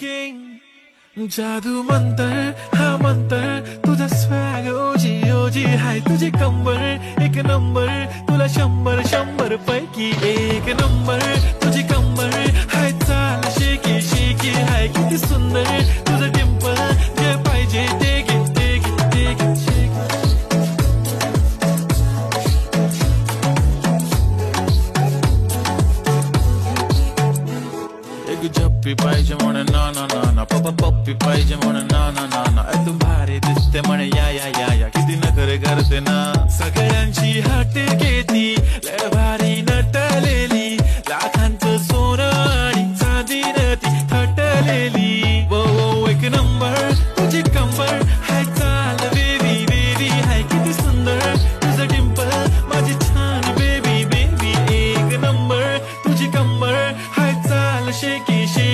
speaking जादू मंतर हा मंतर तुझा स्वॅग ओजी ओजी हाय तुझी कंबर एक नंबर तुला 100 पैकी एक नंबर तुझी कंबर हाय चाल शेकी शेकी हाय किती सुंदर तुझं डिंपल जे पाहिजे ते घे ते घे ते घे शेकी एक झप्पी पाहिजे म्हणे ना ना ना ना पप्पा पप्पी पाहिजे म्हणे ना ना ना ना तू भारी दिसते म्हणे या या या या किती नखरे करते ना सगळ्यांची हाट घेती लय भारी नटलेली लाखांचं सोनं